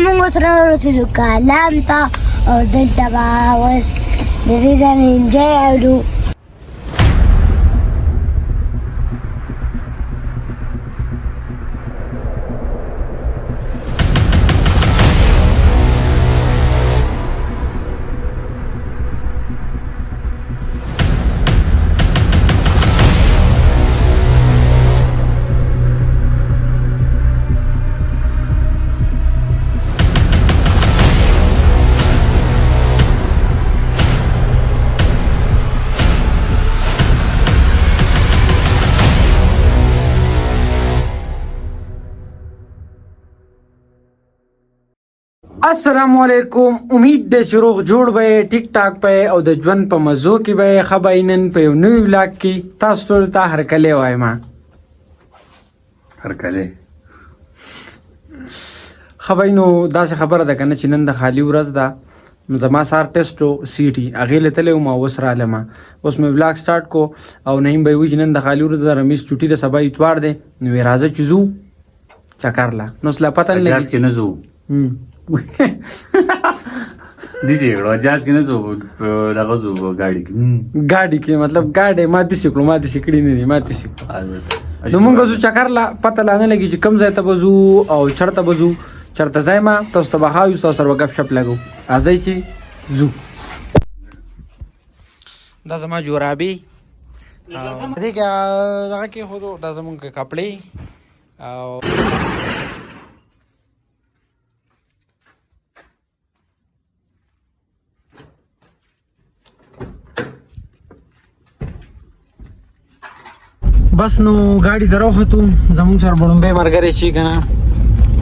موږ سره ورسېدو کالام ته او دلته به اوس د دې ځای نه انجوی اړو. السلام علیکم. امید ده چې روغ جوړ به ټیک ټاک به او د ژوند په مزو کې به خباینن په یو نوی ولاګ کې تاسو ټول ته هرکلی وایم. هرکلی خباینو داسې خبره ده کنه چې نن د خالی ورځ ده. زما سار ټیسټو سی ټي هغې له تللی وم او اوس رالم. اوس مې ولاګ سټارټ کو او نعیم به یې وایي چې نن د خالي ورځ ده، رمیز چوټي ده، سبا اتوار دی، نو یې راځه چې ځو چکر له. نو اوس لا پته نه اجاز کې نه ځو دیسی کړو اجاز کې نه ځو دغه ځو ګاډي کې مطلب ګاډی ما داسې کړو، ما داسې کړي نه دي، ما داسې کړو. نو مونږ ځو چکر له، پته لا نه لګي چې کوم ځای ته به ځو او چېرته به ځو. چېرته ځای ما تاسو ته به ښایو، تاسو سره به ګپ شپ لګو. راځئ چې ځو. دا زما جورابي دې کې دغه کېښودو، دا زمونږ کپړې او بس. نو ګاډي ته راوختو، زمونږ سره بړومبی ملګری چې که نه،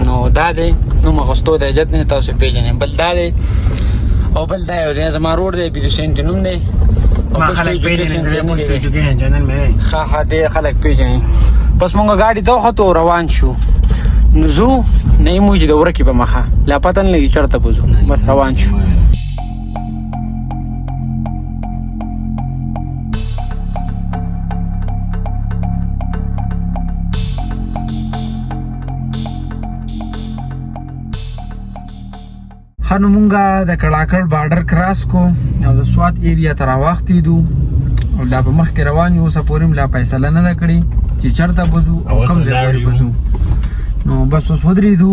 نو دا دی نوم اخیستو د اجت نه تاسو پېژنئ. بل دا دی او بل دا یو دی زما رور دی، بیدوسین چې نوم دی. ښه ښه دی خلک پېژني. بس مونږ ګاډي ته وختو روان شو. نو ځو نه یې موږ چې د ورکې په مخه لا پته نه لګي چېرته به ځو. بس روان شو. نو مونږه د کړاکړ بارډر کراس کو او د سوات ایریا ته راواختېدو او لا په مخکې روان یو. اوسه پورې لا فیصله نه ده کړې چې چېرته به ځو او کوم ځای پورې به ځو. نو بس اوس ودرېدو.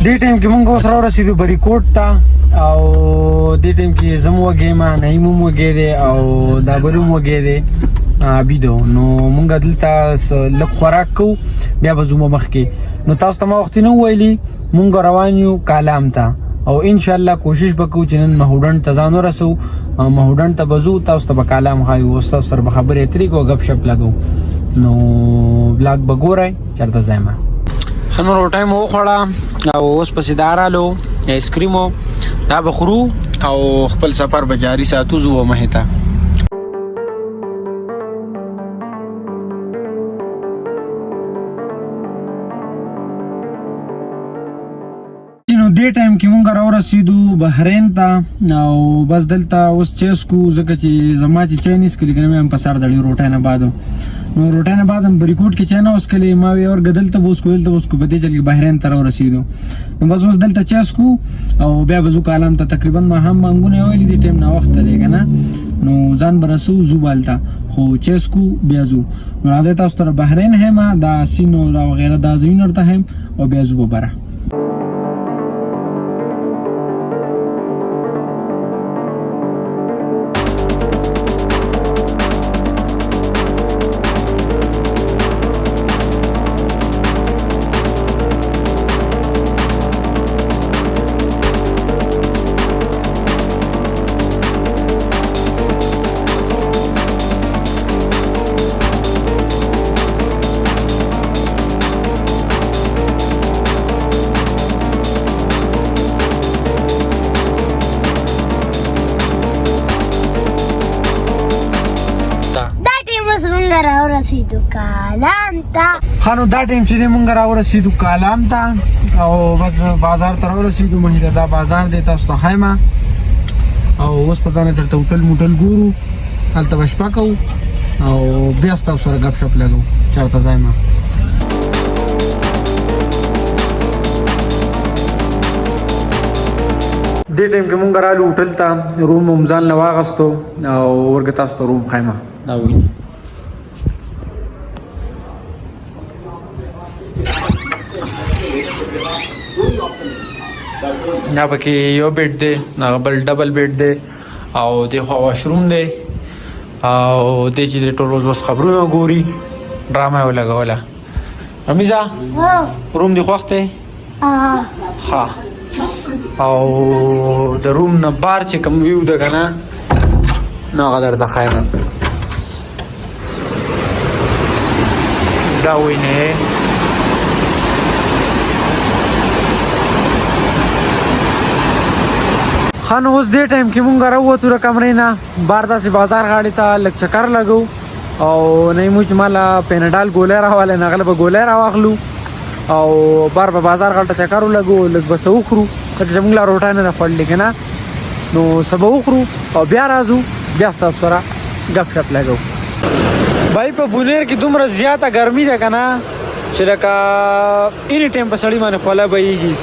دې ټایم کې مونږ اوس راورسېدو بریکوټ ته او دې ټایم کې زه م وږی یم، نعیم هم وږی دی او دا بل هم وږی دی عبیدو. نو مونږ دلته لږ خوراک کوو بیا به ځو مخکې. نو تاسو ته ما وختي نه وویلي مونږ روان یو کالام ته او انشاءالله کوشش به کوو چې نن مهوډن ته ځان ورسو. مهوډن ته به ځو، تاسو ته به کالام ښایو، اوس تاسو سره به خبرې اترې کوو، ګپ شپ لګو. نو بلاګ به ګورئ چېرته ځای ما. ښه نو روټۍ مو وخوړه او اوس پسې دا رالو ایسکریمو، دا به خورو او خپل سفر به جاري ساتو. ځو مخې ته. نو دې ټایم کې مونږ راورسېدو بحرین ته او بس دلته اوس چای څکو، ځکه چې زما چې چای نه څکلي که نه مې هم په سر دړي روټۍ نه بعد. نو روټۍ نه بعد هم بریکوټ کې چای نه وڅکلې، ما وې ورګه دلته به وڅکو دلته به وڅکو، په دې چل کې بحرین ته راورسېدو. نو بس اوس دلته چای څکو او بیا به ځو کالام ته. تقریبا ما هم مانګونه یې ویلي دې ټایم ناوخته دی که نه، نو ځان به رسو ځو به هلته، خو چای څکو بیا ځو. نو راځئ تاسو ته بحرین ښیم، دا سین او دا وغیره دا ځایونه ورته ښیم او بیا ځو به بره. راورسېدو کالام ته. ښه نو دا ټایم چې دی مونږ راورسېدو کالام ته او بس بازار ته راورسېدو. مهیده دا بازار دی تاسو ته ښایم او اوس په ځان درته هوټل موټل ګورو، هلته به شپه کوو او بیا ستاسو سره غپ شپ لګو چرته ځایم. دې ټیم کې مونږ رالو هوټل ته روم هم ځان له واغستو او ورګه تاسو ته روم خایمه دا وګورئ. دا پکې یو بیډ دی هغه بل ډبل بیډ دی او د خوا واشروم دی او د چې ټول روز اوس خبرونه ګوري ډرامه یې ولګوله. رمیزه روم دی خوښ دی؟ ها او د روم نه بار چې کوم ویو ده که نه نو هغه درته ښایم. دا وینې ښه نو اوس دې ټایم کې مونږ راووتو د کمرې نه بار داسې بازار غاړې ته لږ چکر لګو او نه مو چې ماله پینډال ګولۍ راوالی نه هغه به ګولۍ راواخلو او بار به بازار غاړې ته چکر ولګو لږ به څه وخورو ځکه چې مونږ لا روټۍ نه ده خوړلې که نه نو څه به وخورو او بیا راځو بیا ستاسو سره ګپ شپ لګو. بھائی په بونیر کې دومره زیاته ګرمي ده که نه چې لکه ایني ټایم په سړي باندې خوله بهیږي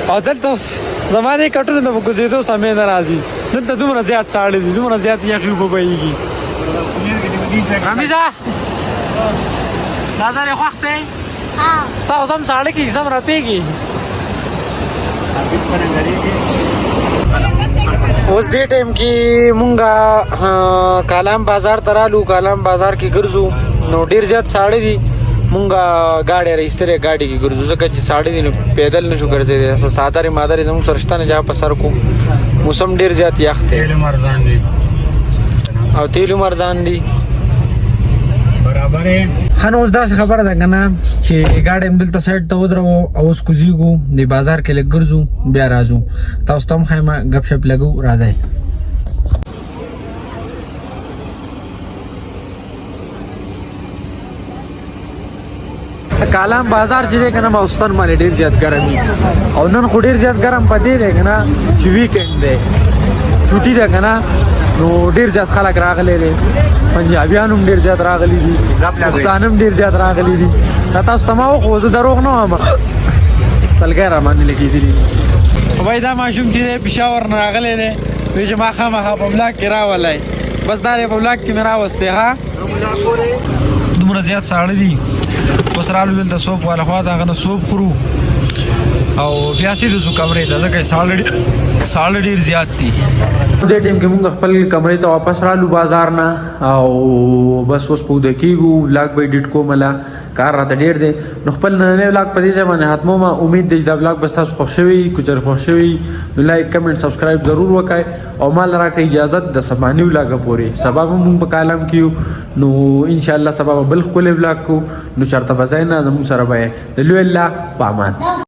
او دلته اوس زما دې کټونو ته په کوزېدو سمې نه راځي. دلته دومره زیات ساړه دي دومره زیات یخې اوبه بهیږي. رمیزه دا ځای دې خوښ دی؟ ستا اوس هم ساړه کېږي سم رپېږي. اوس دې ټایم کې مونږه کالام بازار ته رالو. کالام بازار کې ګرځو نو ډېر زیات ساړه دي. مونږه ګاډی راایستلې ګاډي کې ګرځو ځکه چې ساړه دي نو پیدل نشو ګرځېدی. سادرې مادرې زموږ سره شته نه چې په سر کو موسم ډېر زیات یخ دی او تیلو مرزان دي برابر. ښه نو اوس داسې خبره ده که نه چې ګاډی هم دلته سایډ ته ودرو او اوس کوزیږو د بازار کې لږ ګرځو بیا راځو تاسو ته هم ښایم ګپ شپ لګو راځئ. کالام بازار چې دی که نه ماوستن باندې ډېر زیات ګرم وي او نن خو ډېر زیات ګرم په دې دی که نه چې ویکینډ دی چوټي ده که نه نو ډېر زیات خلک راغلی دی. پنجابیان هم ډېر زیات راغلي دي پښتانه هم ډېر زیات راغلي دي. دا تاسو ته ما وخو زه دروغ نه وایم سلګی را باندې لګېدلي دي. خو بھائی دا ماشوم چې دی پېښور نه راغلی دی وایي چې ما خامخا په بلاک کې راولی بس دا دی په بلاک کې مې راوستی. ښه دومره زیات ساړه دي. اوس رالو دلته سوپ والا خوا ته هغه نه سوپ خورو او بیا سیده ځو کمرې ته ځکه ساړه ډېر زیات دي. دې ټایم کې مونږ خپل کمرې ته واپس رالو بازار نه او بس اوس په اوده کېږو. ولاګ به یې ډیټ کومله کار راته ډېر دی نو خپل نننی ولاګ په دې ځای باندې ختمومه. امید دی چې دا ولاګ به ستاسو خوښ شوي وي. که چېرې خوښ شوي وي نو لایک کمنټ سبسکرایب ضرور وکړئ او ما له راکړئ اجازت د سباني ولاګه پورې. سبا به مونږ په کالم کې یو نو انشاءالله سبا به بل ښکلی ولاګ کوو نو چېرته به ځای نه زموږ سره به یې د لوی الله په امان.